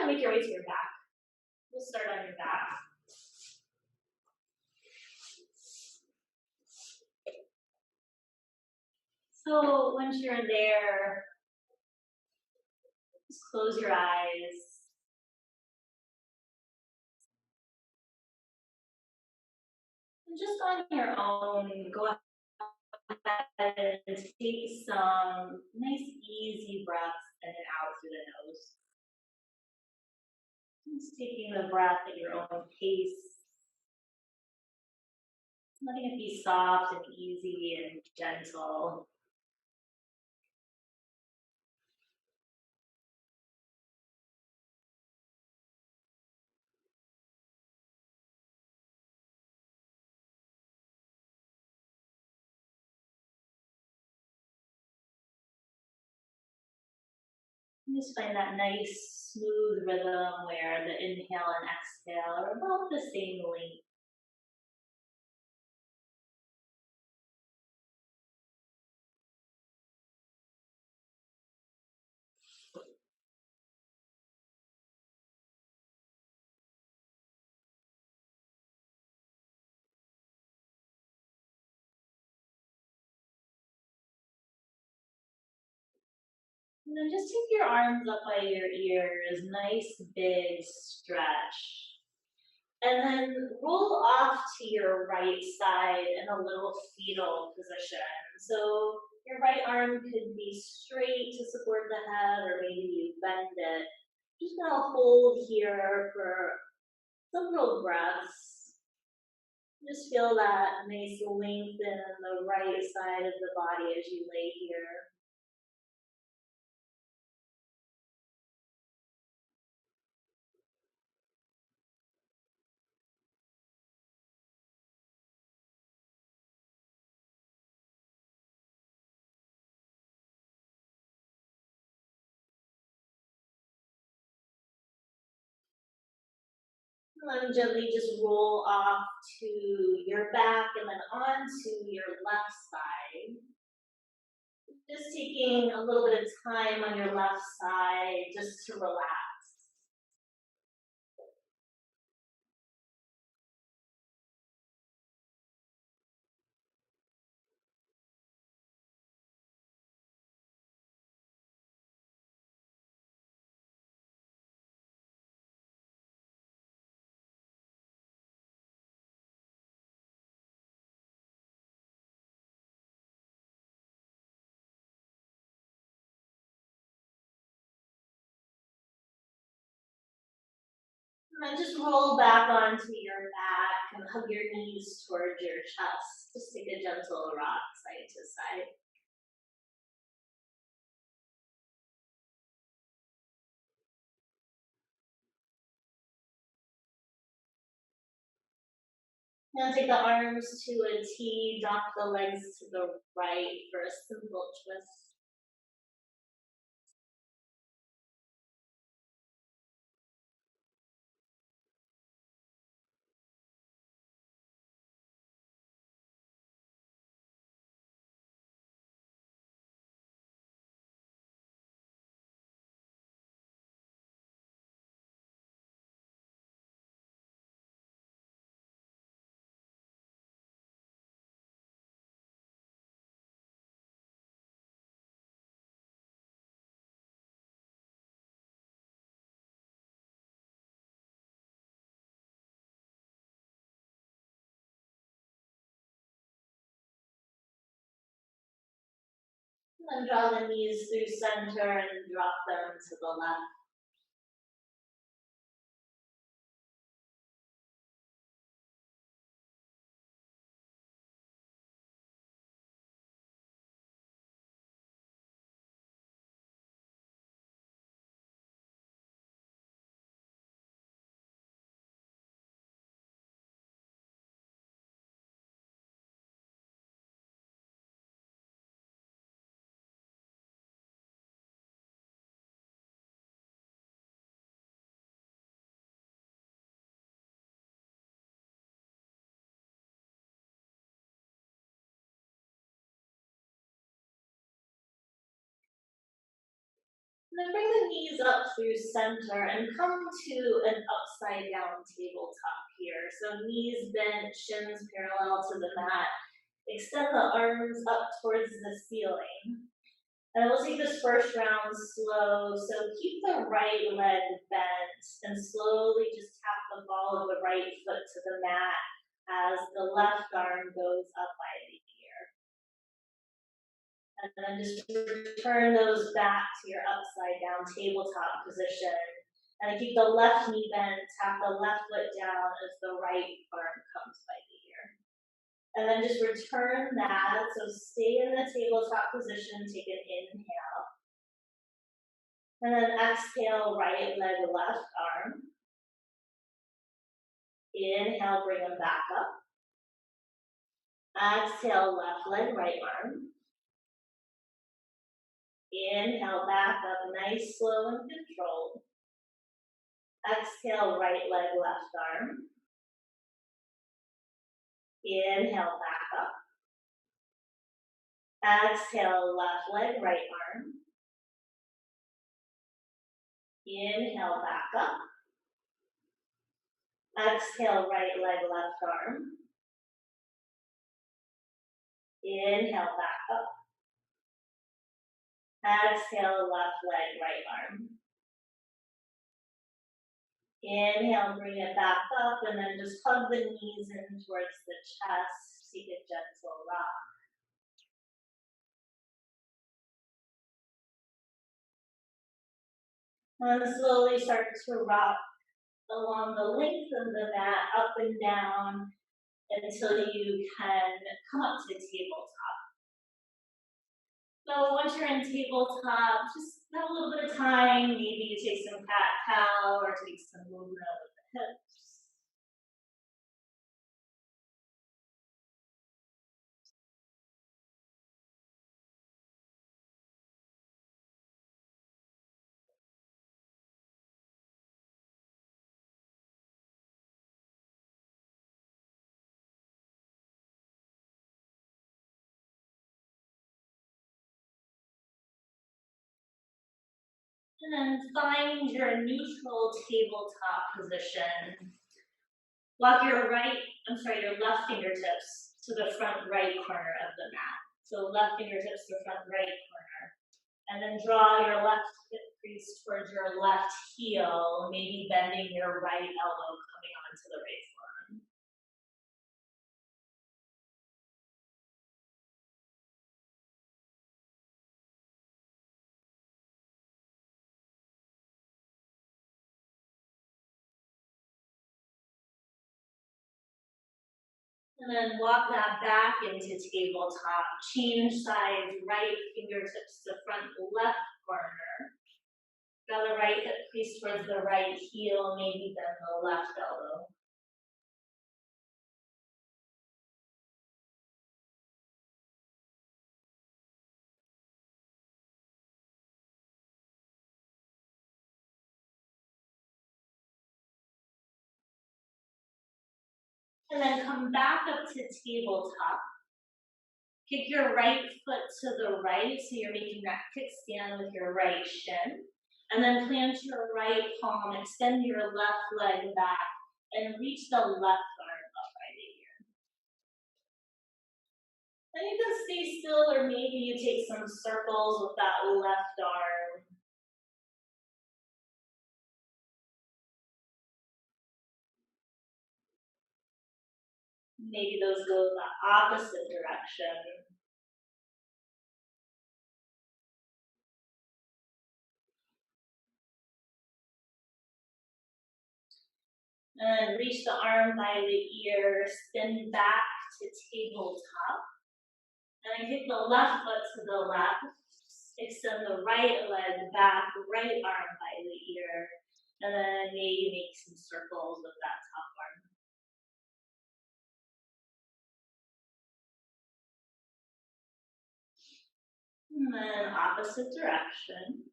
and make your way to your back. We'll start on your back. So once you're there, just close your eyes. And just on your own, go ahead and take some nice easy breaths in and out through the nose. Just taking the breath at your own pace. Letting it be soft and easy and gentle. Just find that nice, smooth rhythm where the inhale and exhale are about the same length. And then just take your arms up by your ears, nice big stretch. And then roll off to your right side in a little fetal position. So your right arm could be straight to support the head, or maybe you bend it. Just gonna hold here for several breaths. Just feel that nice length in the right side of the body as you lay here. And then gently just roll off to your back and then onto your left side. Just taking a little bit of time on your left side just to relax. And then just roll back onto your back and hug your knees towards your chest. Just take a gentle rock side to side. Now take the arms to a T, drop the legs to the right for a simple twist. And then draw the knees through center and drop them to the left. then bring the knees up through center and come to an upside down tabletop here. So knees bent, shins parallel to the mat. Extend the arms up towards the ceiling. And we'll take this first round slow. So keep the right leg bent and slowly just tap the ball of the right foot to the mat as the left arm goes up by the ear. And then just return those back to your upside down tabletop position. And keep the left knee bent, tap the left foot down as the right arm comes by the ear. And then just return that, so stay in the tabletop position, take an inhale. And then exhale, right leg, left arm. Inhale, bring them back up. Exhale, left leg, right arm. Inhale, back up, nice, slow, and controlled. Exhale, right leg, left arm. Inhale, back up. Exhale, left leg, right arm. Inhale, back up. Exhale, right leg, left arm. Inhale, back up. Exhale, left leg, right arm. Inhale, bring it back up, and then just hug the knees in towards the chest. Take a gentle rock. And slowly start to rock along the length of the mat, up and down, until you can come up to tabletop. So once you're in tabletop, just have a little bit of time. Maybe you take some cat-cow or take some movement with the hips. And then find your neutral tabletop position. Walk your left fingertips to the front right corner of the mat. So left fingertips to the front right corner. And then draw your left hip crease towards your left heel, maybe bending your right elbow coming onto the raised line. And then walk that back into tabletop. Change sides, right fingertips to front left corner. Draw the right hip crease towards the right heel, maybe bend the left elbow. And then come back up to tabletop. Kick your right foot to the right, so you're making that kickstand with your right shin. And then plant your right palm, extend your left leg back, and reach the left arm up by the ear. And you can stay still, or maybe you take some circles with that left arm. Maybe those go the opposite direction. And reach the arm by the ear, spin back to tabletop. And then kick the left foot to the left. Extend the right leg back, right arm by the ear. And then maybe make some circles with that top arm. And then opposite direction.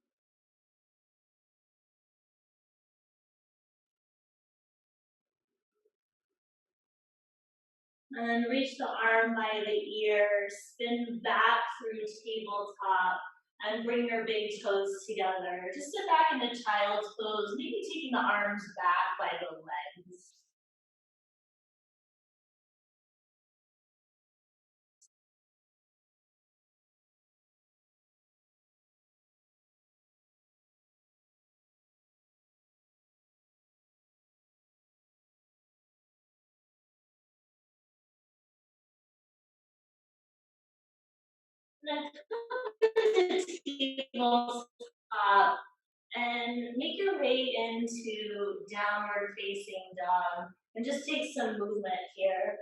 And then reach the arm by the ear, spin back through tabletop, and bring your big toes together. Just sit back in a child's pose, maybe taking the arms back by the legs. And then come to the tabletop and make your way into downward facing dog. And just take some movement here.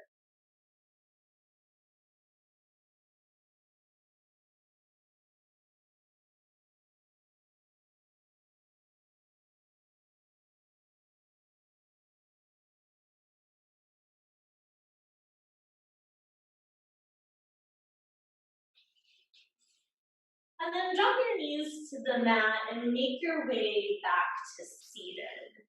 And then drop your knees to the mat and make your way back to seated.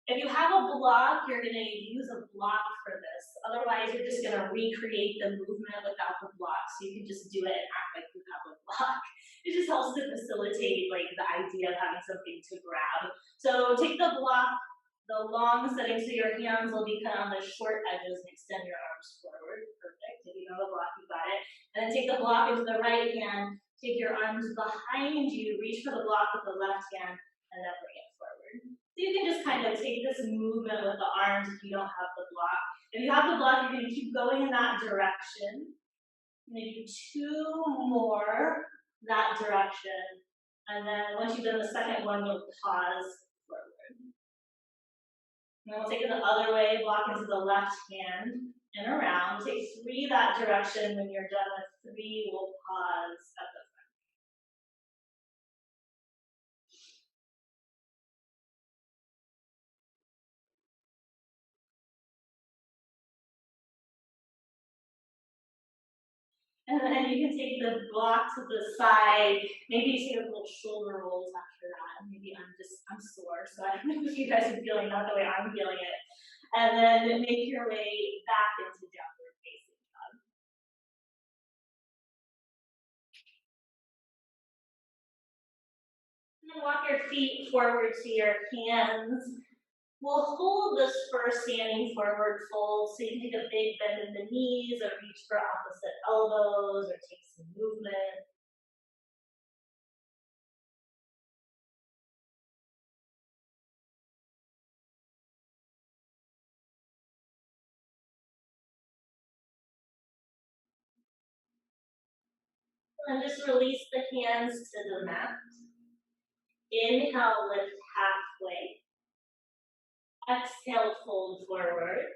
If you have a block, you're going to use a block for this. Otherwise, you're just going to recreate the movement without the block. So you can just do it and act like you have a block. It just helps to facilitate like the idea of having something to grab. So take the block, the long setting, so your hands will be kind of on the short edges and extend your arms forward. Perfect. If you know the block, you got it. And then take the block into the right hand. Take your arms behind you, reach for the block with the left hand, and then bring it forward. So you can just kind of take this movement with the arms if you don't have the block. If you have the block, you're going to keep going in that direction. I'm going to do 2 more that direction. And then once you've done the second one, you'll pause forward. And then we'll take it the other way, block into the left hand and around. Take 3 that direction. When you're done with 3, we'll pause at the and then you can take the block to the side. Maybe take a little shoulder rolls after that. Maybe I'm sore, so I don't know if you guys are feeling that the way I'm feeling it. And then make your way back into downward facing dog. And then walk your feet forward to your hands. We'll hold this first standing forward fold, so you can take a big bend in the knees or reach for opposite elbows or take some movement. And just release the hands to the mat. Inhale, lift halfway. Exhale, fold forward.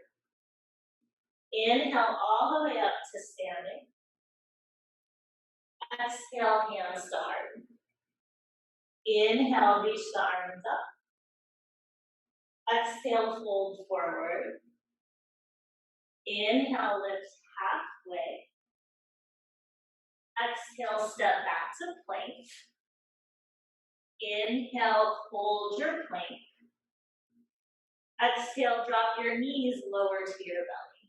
Inhale all the way up to standing. Exhale, hands to heart. Inhale, reach the arms up. Exhale, fold forward. Inhale, lift halfway. Exhale, step back to plank. Inhale, hold your plank. Exhale, drop your knees lower to your belly.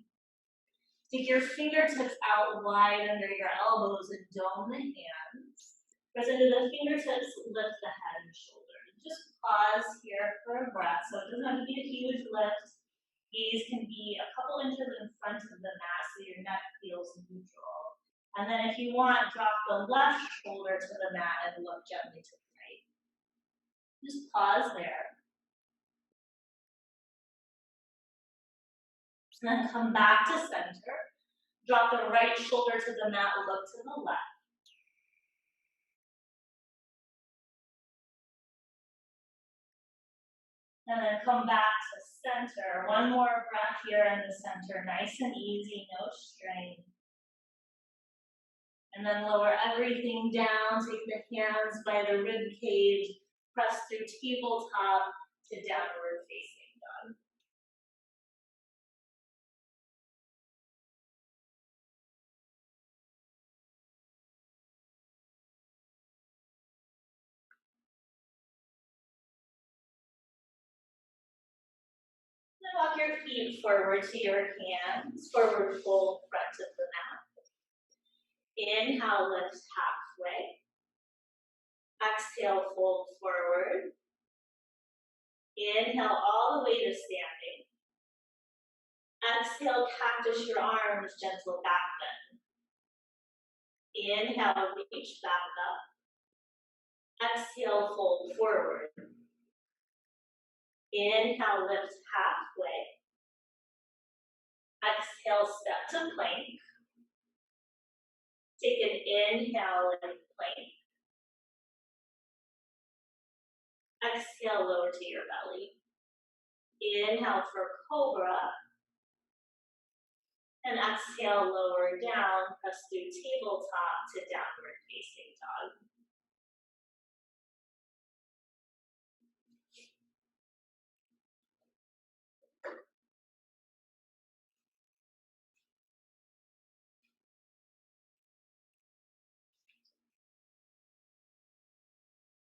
Take your fingertips out wide under your elbows and dome the hands. Press into the fingertips, lift the head and shoulders. Just pause here for a breath. So it doesn't have to be a huge lift. Gaze can be a couple inches in front of the mat so your neck feels neutral. And then if you want, drop the left shoulder to the mat and look gently to the right. Just pause there. And then come back to center. Drop the right shoulder to the mat, look to the left. And then come back to center. One more breath here in the center, nice and easy, no strain. And then lower everything down, take the hands by the rib cage, press through tabletop to downward facing dog. Then walk your feet forward to your hands, forward fold front of the mat. Inhale, lift halfway. Exhale, fold forward. Inhale all the way to standing. Exhale, cactus your arms, gentle back bend. Inhale, reach back up. Exhale, fold forward. Inhale, lift halfway. Exhale, step to plank. Take an inhale in plank. Exhale, lower to your belly. Inhale for cobra. And exhale, lower down, press through tabletop to downward facing dog.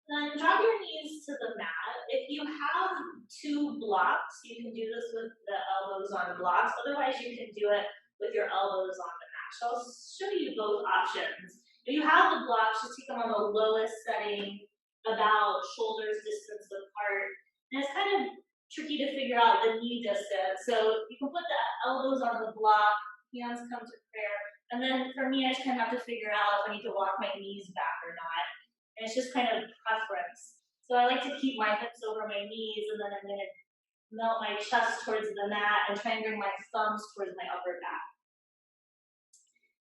Then drop your knees to the mat. If you have two blocks, you can do this with the elbows on blocks. Otherwise, you can do it with your elbows on the mat. So I'll show you both options. If you have the blocks, just take them on the lowest setting, about shoulders distance apart. And it's kind of tricky to figure out the knee distance. So you can put the elbows on the block, hands come to prayer. And then for me, I just kind of have to figure out if I need to walk my knees back or not. And it's just kind of preference. So I like to keep my hips over my knees, and then I'm gonna melt my chest towards the mat and try and bring my thumbs towards my upper back.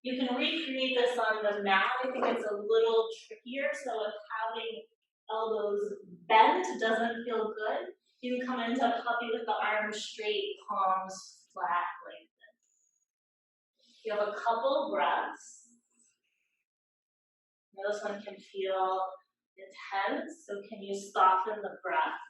You can recreate this on the mat. I think it's a little trickier, so if having elbows bent doesn't feel good, you can come into puppy with the arms straight, palms flat like this. You have a couple breaths. This one can feel intense, so can you soften the breath?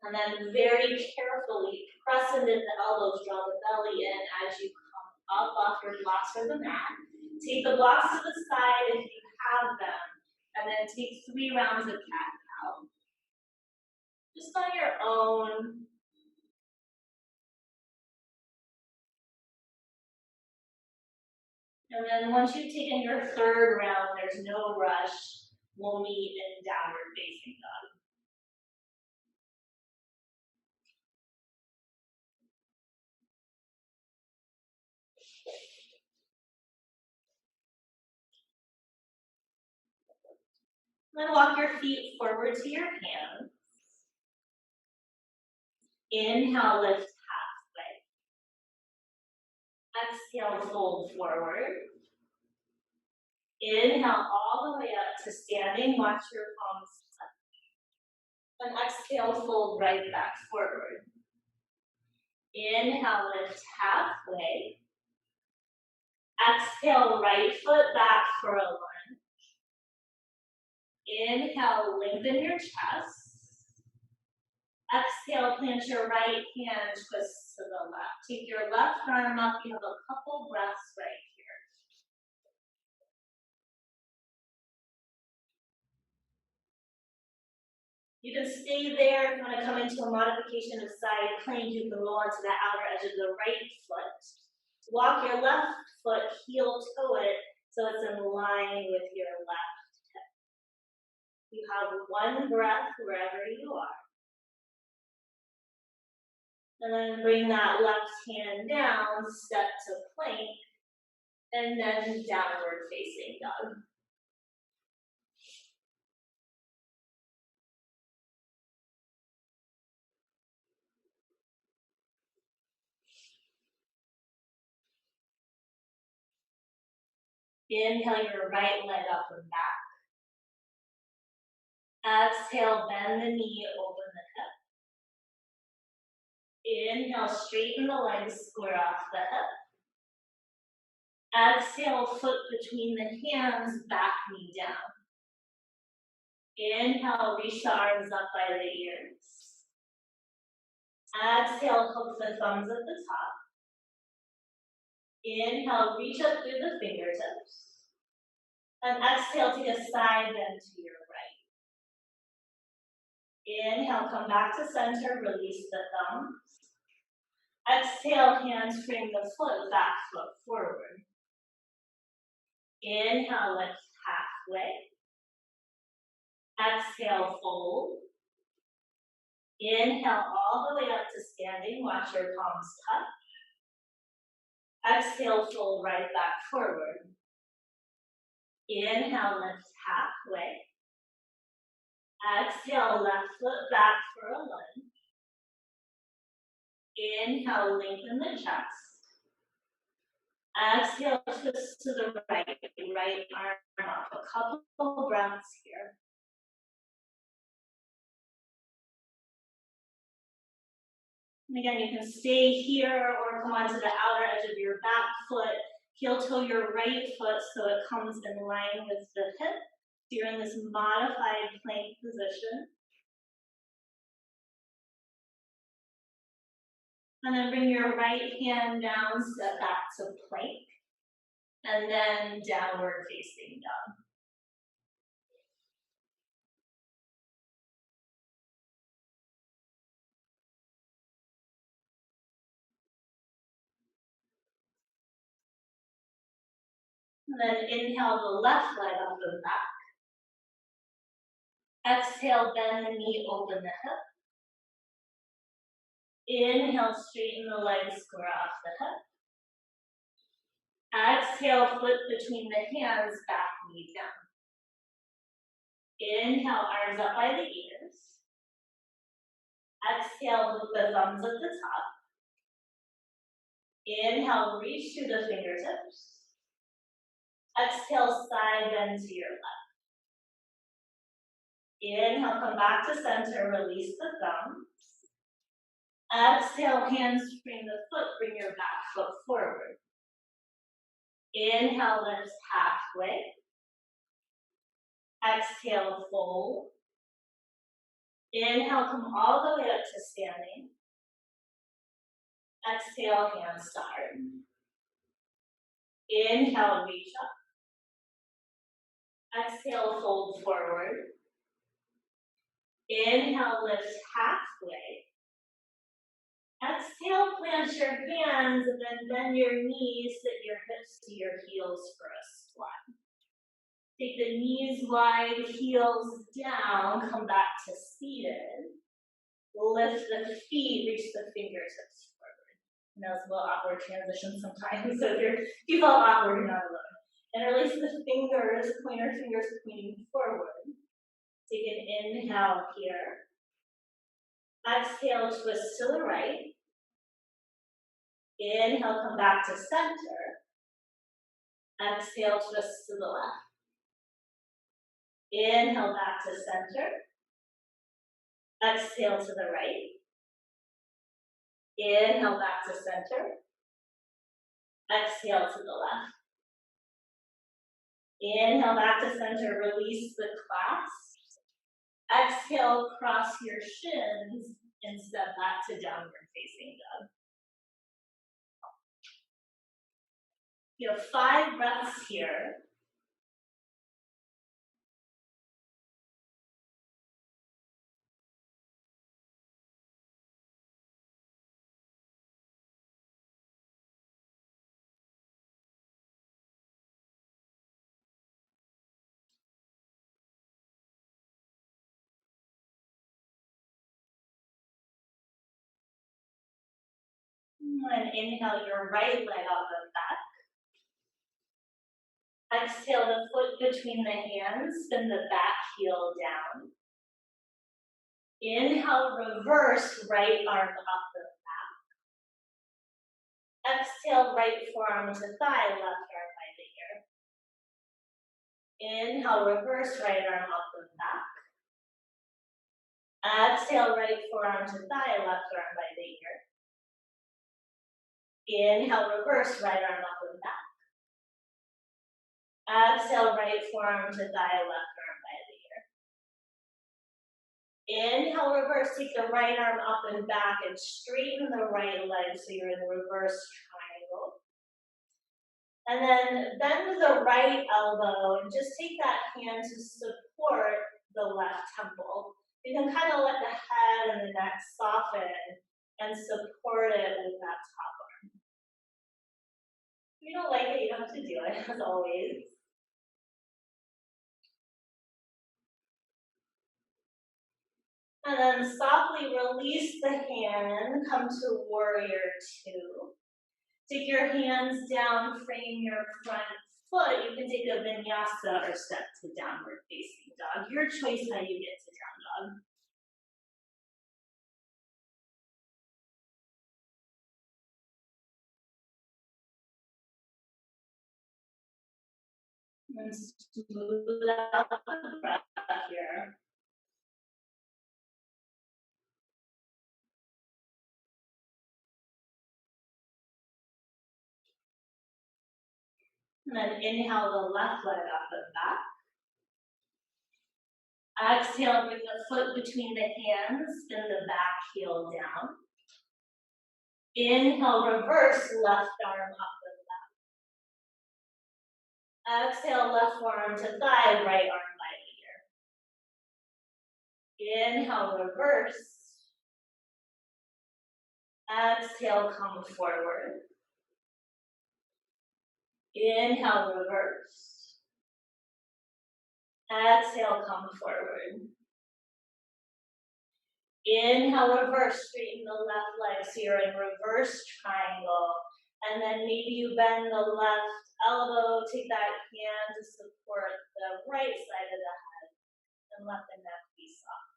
And then very carefully press into the elbows, draw the belly in as you come up off your blocks or the mat. Take the blocks to the side if you have them, and then take 3 rounds of cat-cow. Just on your own. And then once you've taken your 3rd round, there's no rush. We'll meet in downward facing dog. Then walk your feet forward to your hands. Inhale, lift halfway. Exhale, fold forward. Inhale all the way up to standing. Watch your palms touch. And exhale, fold right back forward. Inhale, lift halfway. Exhale, right foot back for a lunge. Inhale, lengthen your chest. Exhale, plant your right hand, twist to the left. Take your left arm up. You have a couple breaths right here. You can stay there. If you want to come into a modification of side plank, you can roll onto the outer edge of the right foot. Walk your left foot heel to it so it's in line with your left hip. You have 1 breath wherever you are. And then bring that left hand down, step to plank, and then downward facing dog. Inhale your right leg up and back. Exhale, bend the knee, open the hip. Inhale, straighten the legs, square off the hip. Exhale, foot between the hands, back knee down. Inhale, reach the arms up by the ears. Exhale, hook the thumbs at the top. Inhale, reach up through the fingertips. And exhale, take a side bend to your right. Inhale, come back to center, release the thumbs. Exhale, hands frame the foot, back foot forward. Inhale, lift halfway. Exhale, fold. Inhale all the way up to standing. Watch your palms touch. Exhale, fold right back forward. Inhale, lift halfway. Exhale, left foot back for a lunge. Inhale, lengthen the chest. Exhale, twist to the right arm up. A couple breaths here. And again, you can stay here or come onto the outer edge of your back foot. Heel toe your right foot so it comes in line with the hip. So you're in this modified plank position. And then bring your right hand down, step back to plank. And then downward facing dog. And then inhale the left leg up and back. Exhale, bend the knee, open the hip. Inhale, straighten the legs, square off the hip. Exhale, foot between the hands, back knee down. Inhale, arms up by the ears. Exhale, with the thumbs at the top. Inhale, reach through the fingertips. Exhale, side bend to your left. Inhale, come back to center, release the thumbs. Exhale, hands between the foot, bring your back foot forward. Inhale, lift halfway. Exhale, fold. Inhale, come all the way up to standing. Exhale, hands start. Inhale, reach up. Exhale, fold forward. Inhale, lift halfway. Exhale, plant your hands and then bend your knees, sit your hips to your heels for a squat. Take the knees wide, heels down, come back to seated. Lift the feet, reach the fingertips forward. And that was a little awkward transition sometimes, so if you felt awkward, you're not alone. And release the fingers, pointer fingers pointing forward. Take an inhale here. Exhale, twist to the right. Inhale, come back to center. Exhale, twist to the left. Inhale, back to center. Exhale to the right. Inhale, back to center. Exhale to the left. Inhale, back to center, release the clasp. Exhale, cross your shins and step back to downward facing dog. You have 5 breaths here. And inhale your right leg up and back. Exhale the foot between the hands, bend the back heel down. Inhale, reverse right arm up and back. Exhale, right forearm to thigh, left arm by the ear. Inhale, reverse right arm up and back. Exhale, right forearm to thigh, left arm by the ear. Inhale, reverse right arm up and back. Exhale, right forearm to thigh, left arm by the ear. Inhale, reverse, take the right arm up and back and straighten the right leg so you're in the reverse triangle. And then bend the right elbow and just take that hand to support the left temple. You can kind of let the head and the neck soften and support it with that top arm. If you don't like it, you don't have to do it, as always. And then softly release the hand, come to warrior two. Take your hands down, frame your front foot. You can take a vinyasa or step to downward facing dog. Your choice how you get to down dog. And smooth out the breath here. And then inhale the left leg up and back. Exhale, bring the foot between the hands, then the back heel down. Inhale, reverse left arm up and back. Exhale, left forearm to thigh, right arm by ear. Inhale, reverse. Exhale, come forward. Inhale, reverse. Exhale, come forward. Inhale, reverse, straighten the left leg, so you're in reverse triangle. And then maybe you bend the left elbow, take that hand to support the right side of the head, and let the neck be soft.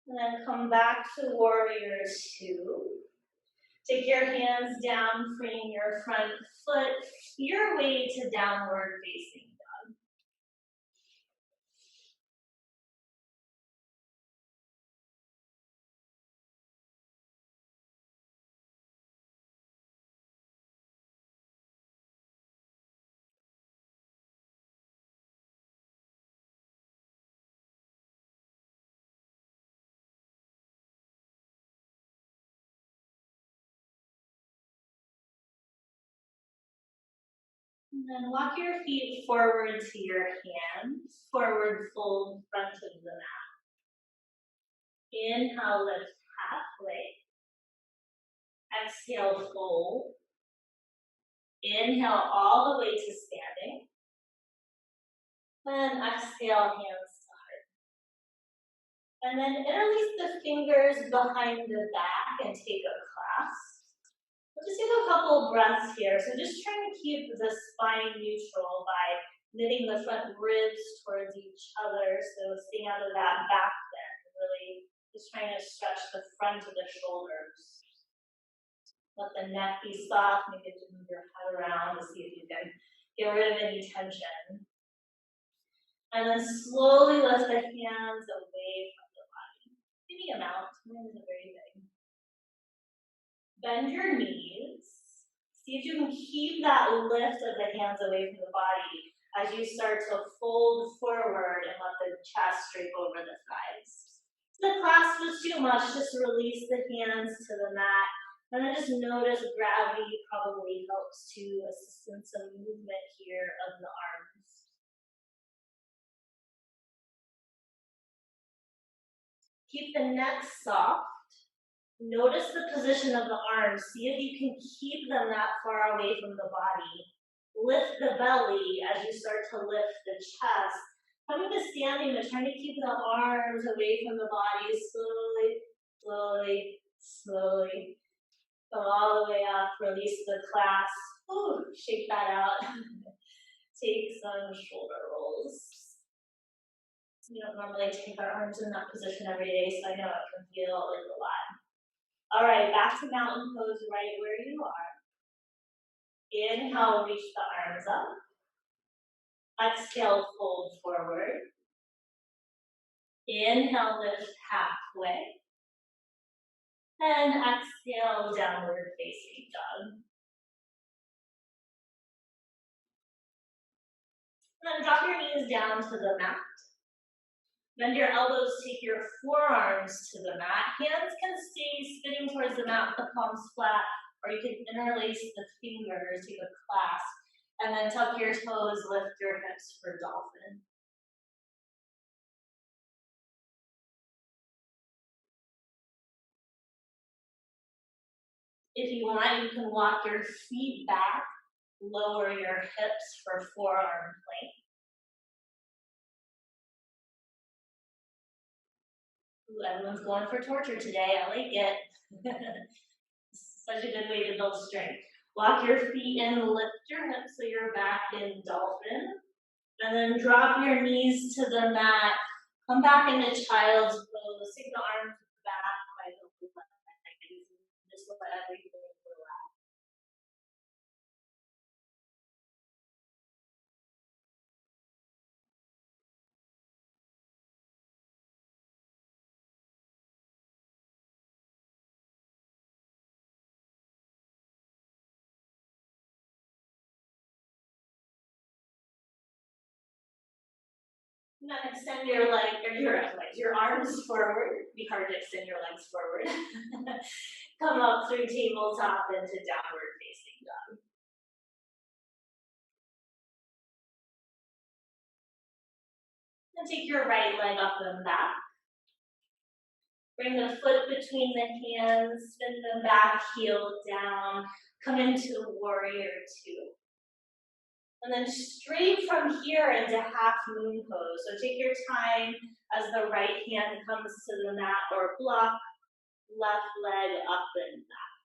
And then come back to warrior two. Take your hands down, frame your front foot, your way to downward facing dog. And then walk your feet forward to your hands, forward fold front of the mat. Inhale, lift halfway. Exhale, fold. Inhale all the way to standing. And exhale, hands to heart. And then interlace the fingers behind the back and take a clasp. We'll just take a couple breaths here. So just trying to keep the spine neutral by knitting the front ribs towards each other. So staying out of that back bend, really just trying to stretch the front of the shoulders. Let the neck be soft, maybe just move your head around to see if you can get rid of any tension. And then slowly lift the hands away from the body. Any amount, mine isn't very big. Bend your knees. See if you can keep that lift of the hands away from the body as you start to fold forward and let the chest drape over the thighs. If the clasp was too much, just release the hands to the mat. And then just notice gravity probably helps to assist in some movement here of the arms. Keep the neck soft. Notice the position of the arms. See if you can keep them that far away from the body. Lift the belly as you start to lift the chest. Coming to standing, but trying to keep the arms away from the body. Slowly, slowly, slowly. Come all the way up. Release the clasp. Ooh, shake that out. Take some shoulder rolls. We don't normally take our arms in that position every day, so I know it can feel like a lot. All right, back to mountain pose right where you are. Inhale, reach the arms up. Exhale, fold forward. Inhale, lift halfway. And exhale, downward facing dog. And then drop your knees down to the mat. Bend your elbows, take your forearms to the mat. Hands can stay spinning towards the mat with the palms flat, or you can interlace the fingers, take a clasp, and then tuck your toes, lift your hips for dolphin. If you want, you can walk your feet back, lower your hips for forearm plank. Ooh, everyone's going for torture today. I like it. Such a good way to build strength. Walk your feet in, lift your hips so you're back in dolphin. And then drop your knees to the mat. Come back into child's pose. Take the arms back by the legs. Just let everything relax. And then extend your your arms forward. Be hard to extend your legs forward. Come up through tabletop into downward facing dog. And take your right leg up and back. Bring the foot between the hands, spin the back heel down, come into warrior two. And then straight from here into half moon pose. So take your time as the right hand comes to the mat or block, left leg up and back.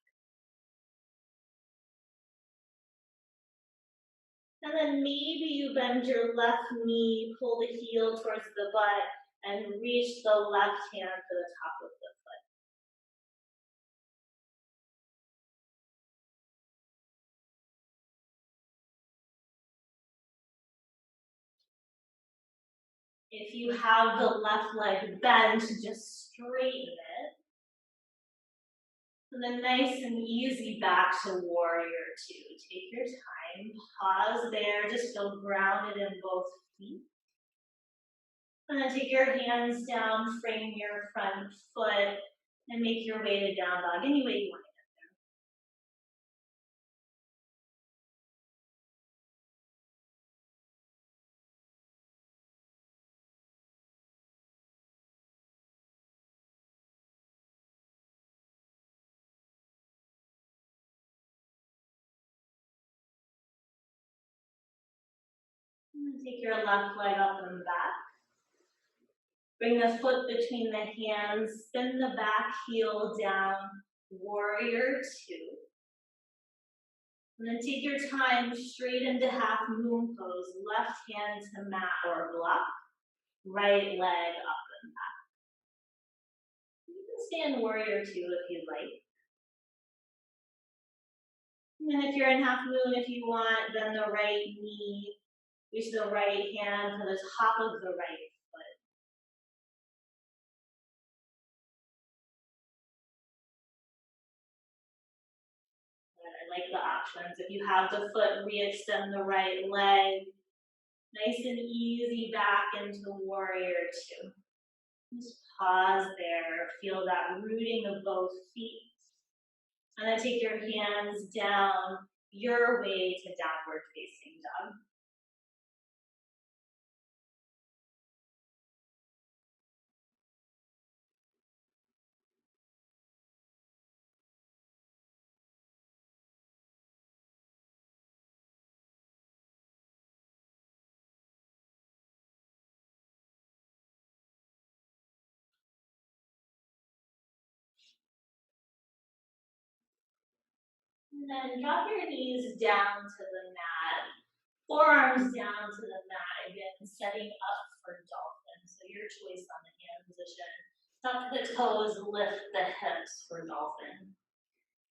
And then maybe you bend your left knee, pull the heel towards the butt, and reach the left hand for the top of the foot. If you have the left leg bent, just straighten it. And then nice and easy back to warrior two. Take your time, pause there, just feel grounded in both feet. And then take your hands down, frame your front foot, and make your way to down dog, any way you want to get there. And then take your left leg up and back. Bring the foot between the hands, spin the back heel down, warrior two. And then take your time straight into half moon pose, left hand to mat or block, right leg up and back. You can stand warrior two if you'd like. And then if you're in half moon, if you want, bend the right knee, reach the right hand to the top of the right foot. I like the options. If you have the foot, re-extend the right leg. Nice and easy back into warrior two. Just pause there. Feel that rooting of both feet. And then take your hands down your way to downward facing dog. And then drop your knees down to the mat. Forearms down to the mat, again, setting up for dolphin. So your choice on the hand position. Tuck the toes, lift the hips for dolphin.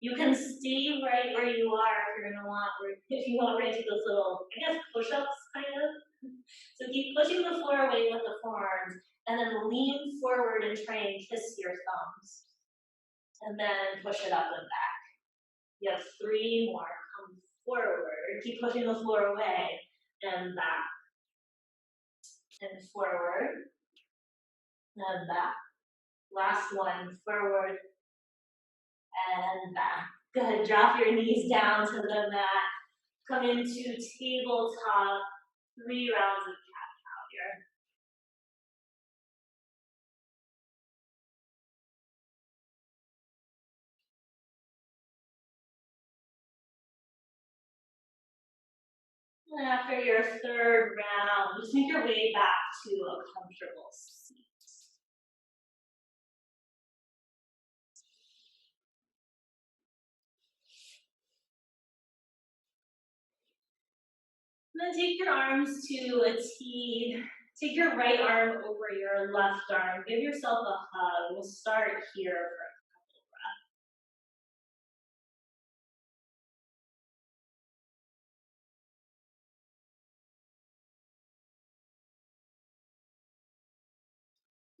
You can stay right where you are if you're gonna want, if you want right to those little, I guess, push-ups kind of. So keep pushing the floor away with the forearms, and then lean forward and try and kiss your thumbs. And then push it up and back. You have three more. Come forward. Keep pushing the floor away and back. And forward. And back. Last one. Forward and back. Good. Drop your knees down to the mat. Come into tabletop. 3 rounds of cat-cow here. And after your third round, just make your way back to a comfortable seat. And then take your arms to a T. Take your right arm over your left arm. Give yourself a hug. We'll start here for a couple of breaths.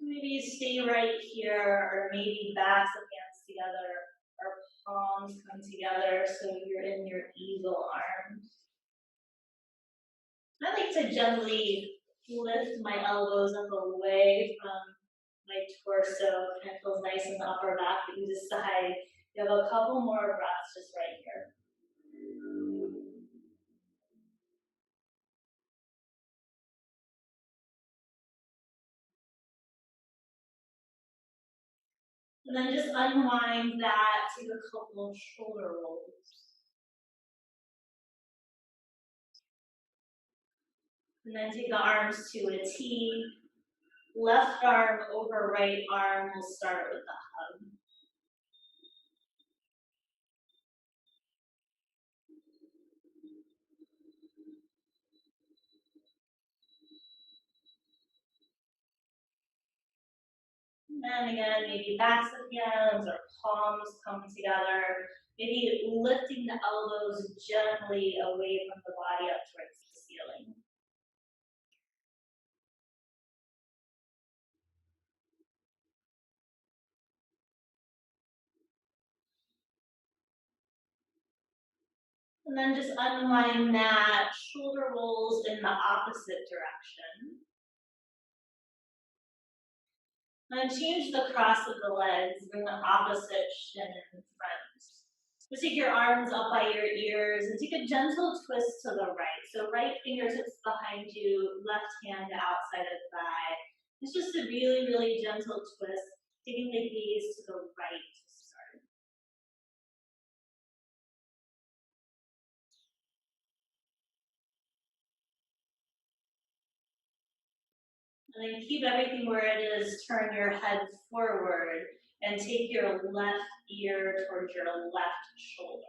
Maybe stay right here, or maybe backs of hands together, or palms come together so you're in your eagle arms. I like to gently lift my elbows up away from my torso. Kind of feels nice in the upper back, but you decide you have a couple more breaths just right here. And then just unwind that, take a couple of shoulder rolls. And then take the arms to a T. Left arm over right arm. We'll start with the hug. And again, maybe backs of hands or palms come together. Maybe lifting the elbows gently away from the body up towards the ceiling. And then just unwind that, shoulder rolls in the opposite direction. And change the cross of the legs, bring the opposite shin in front. So take your arms up by your ears and take a gentle twist to the right. So right fingertips behind you, left hand outside of thigh. It's just a really, really gentle twist, taking the gaze to the right to start. And then keep everything where it is, turn your head forward and take your left ear towards your left shoulder.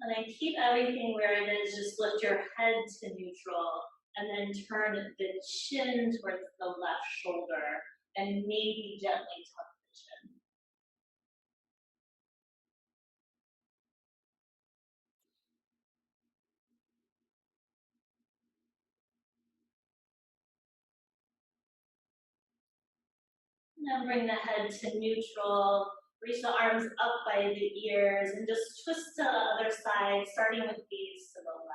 And then keep everything where it is, just lift your head to neutral and then turn the chin towards the left shoulder and maybe gently tuck the chin. And then bring the head to neutral, reach the arms up by the ears and just twist to the other side, starting with gaze to the left.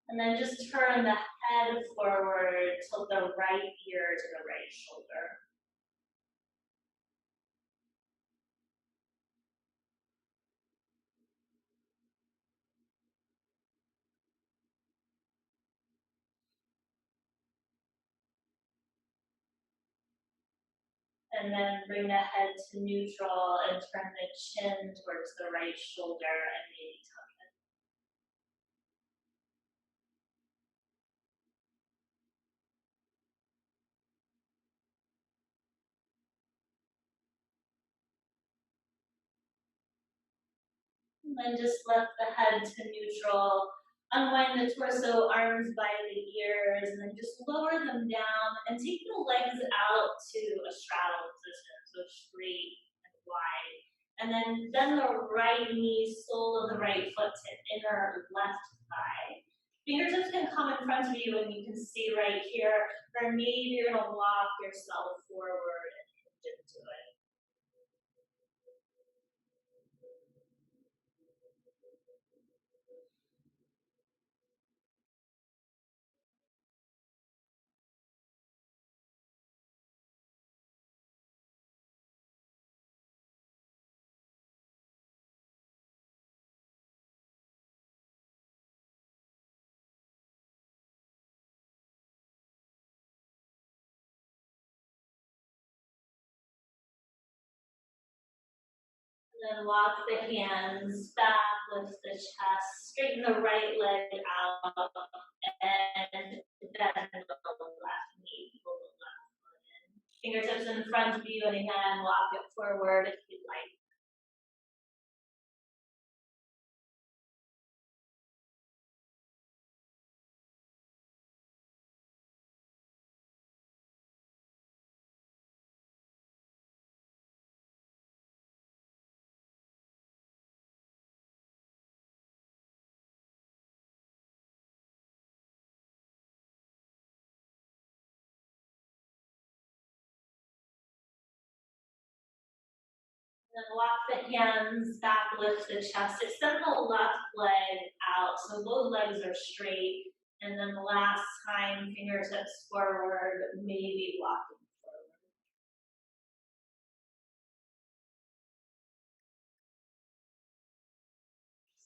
And then just turn the head forward, tilt the right ear to the right shoulder. And then bring the head to neutral and turn the chin towards the right shoulder and maybe tuck it. And then just lift the head to neutral. Unwind the torso, arms by the ears, and then just lower them down and take the legs out to a straddle position, so straight and wide. And then bend the right knee, sole of the right foot to inner left thigh. Fingertips can come in front of you and you can stay right here, or maybe you're gonna walk yourself forward and hinge into it. Then walk the hands back, lift the chest, straighten the right leg out, and bend the left knee, pull the left foot in. Fingertips in front of you, and again, walk it forward if you'd like. Then walk the hands back, lift the chest, extend the left leg out so both legs are straight. And then the last time, fingertips forward, maybe walking forward.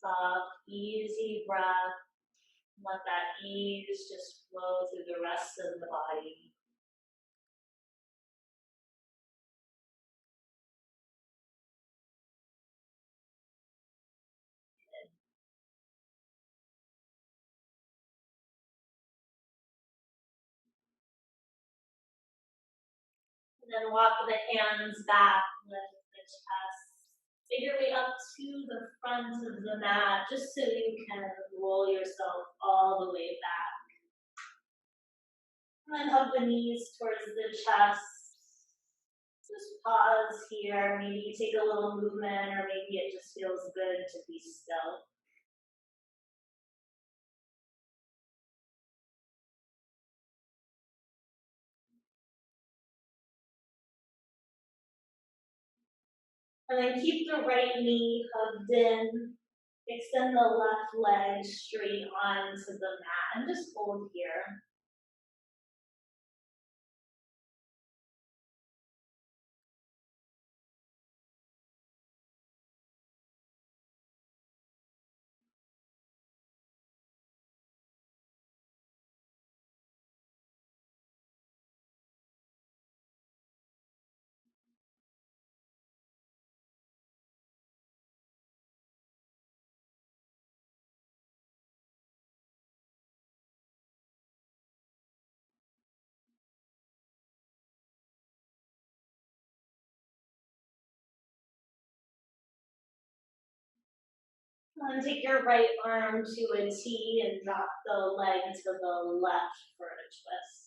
Soft, easy breath. Let that ease just flow through the rest of the body. And then walk the hands back, lift the chest. Make your way up to the front of the mat just so you can roll yourself all the way back. And then hug the knees towards the chest. Just pause here. Maybe take a little movement, or maybe it just feels good to be still. And then keep the right knee hugged in. Extend the left leg straight onto the mat and just hold here. And take your right arm to a T and drop the leg to the left for a twist.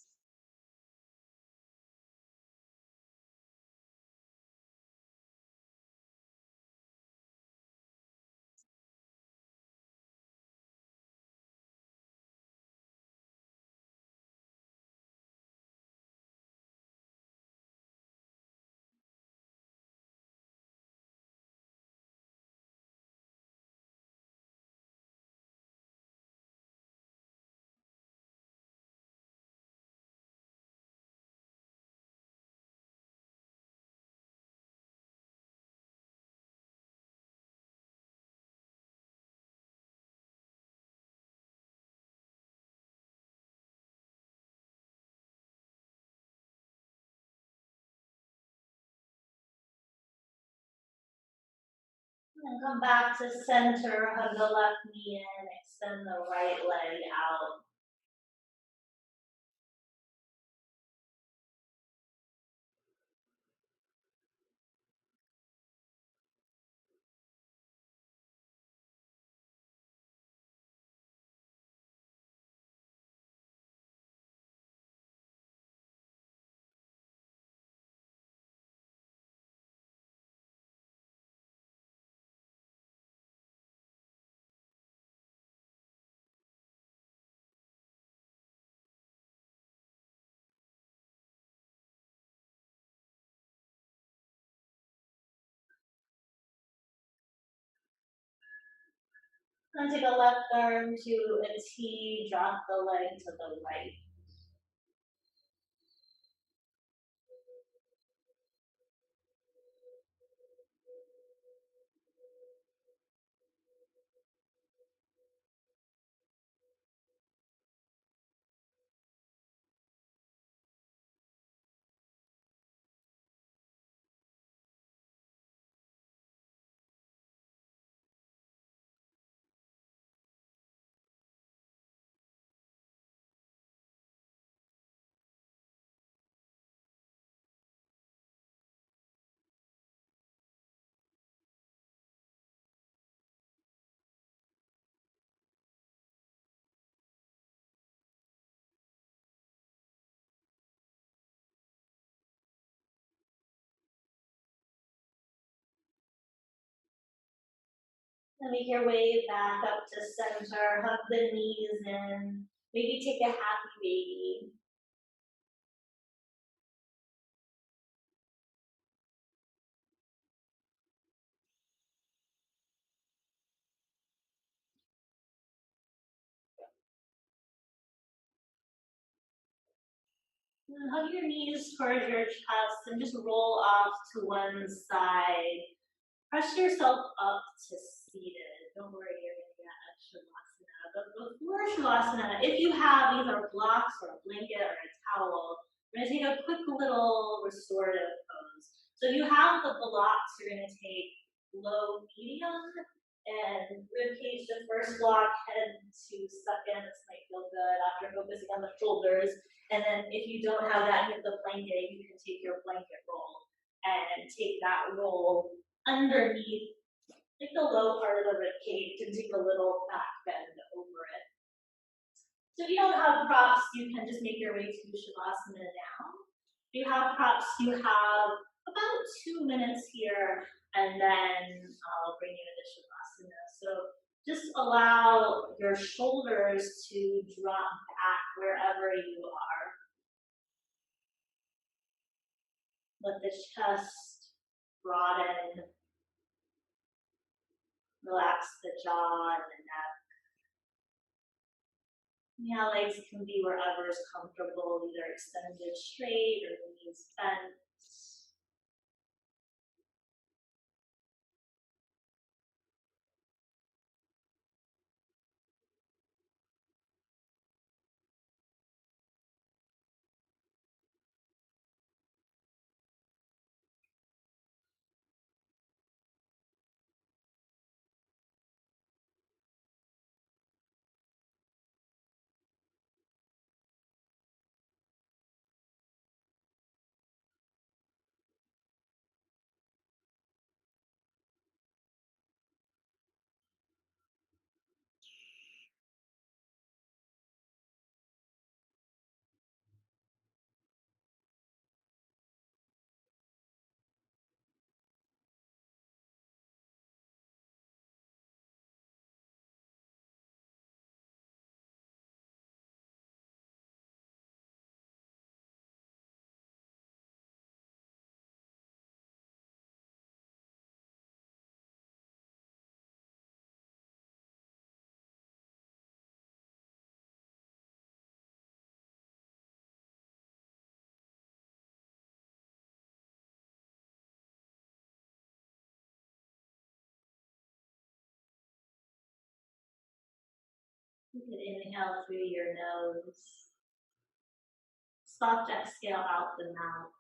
And come back to center, hug the left knee in, extend the right leg out. And take a left arm to a T, drop the leg to the right. And make your way back up to center, hug the knees in, maybe take a happy baby. And hug your knees towards your chest and just roll off to one side. Press yourself up to seated. Don't worry, you're going to get a Shavasana. But before Shavasana, if you have either blocks or a blanket or a towel, we're going to take a quick little restorative pose. So if you have the blocks, you're going to take low, medium, and rib cage the first block, head to second. This might feel good after focusing on the shoulders. And then if you don't have that, hit the blanket, you can take your blanket roll and take that roll underneath, like the low part of the rib cage, and take a little back bend over it. So if you don't have props, you can just make your way to Shavasana now. If you have props, you have about 2 minutes here, and then I'll bring you into Shavasana. So just allow your shoulders to drop back wherever you are. Let the chest broaden. Relax the jaw and the neck. Yeah, legs can be wherever is comfortable, either extended straight or knees bent. You can inhale through your nose. Soft exhale out the mouth.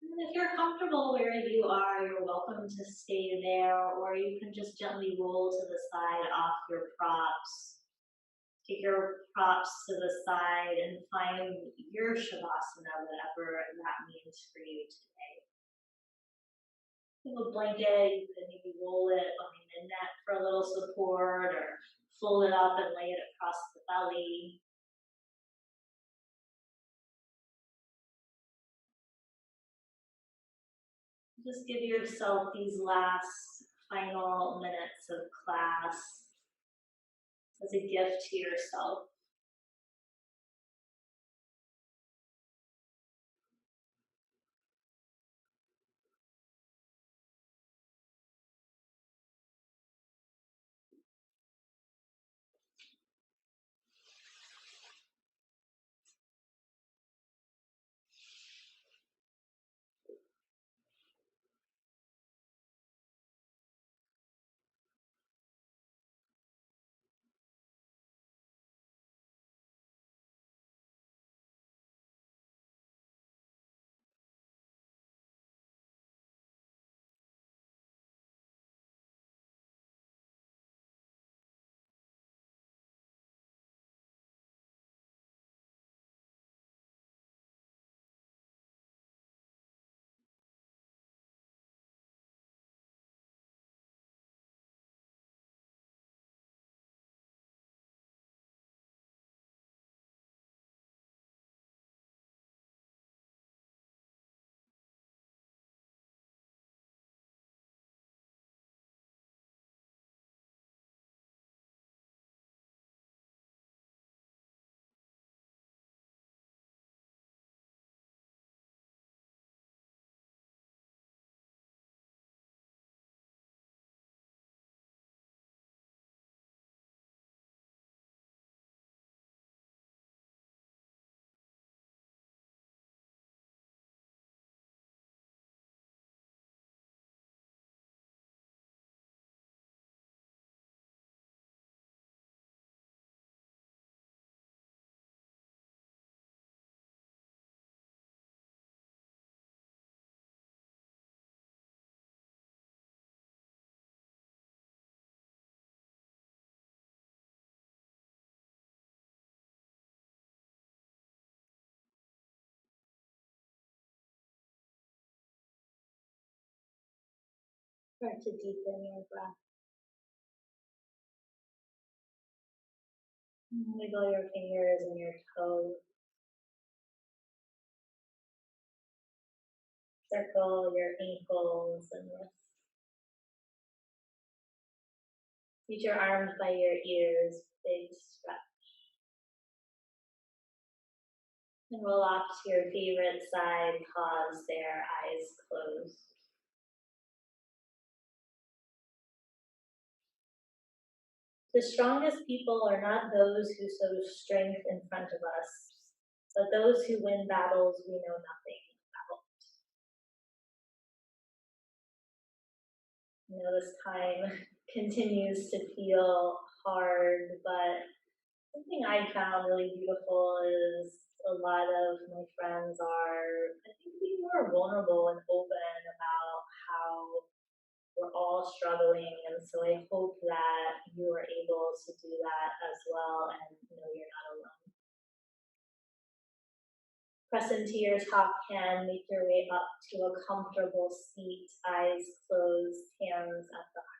And if you're comfortable where you are, you're welcome to stay there, or you can just gently roll to the side off your props. Take your props to the side and find your Shavasana, whatever that means for you today. If you have a blanket, you can maybe roll it behind the neck for a little support, or fold it up and lay it across the belly. Just give yourself these last final minutes of class as a gift to yourself. Start to deepen your breath. Wiggle your fingers and your toes. Circle your ankles and wrists. Reach your arms by your ears, big stretch. And roll off to your favorite side, pause there, eyes closed. The strongest people are not those who show strength in front of us, but those who win battles we know nothing about. You know, this time continues to feel hard, but something I found really beautiful is a lot of my friends are, I think, being more vulnerable and open about how we're all struggling, and so I hope that you are able to do that as well and know you're not alone. Press into your top hand, make your way up to a comfortable seat, eyes closed, hands at the heart.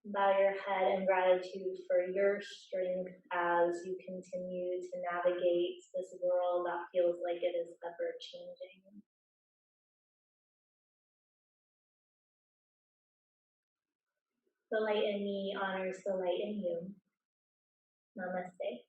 Bow your head in gratitude for your strength as you continue to navigate this world that feels like it is ever changing. The light in me honors the light in you. Namaste.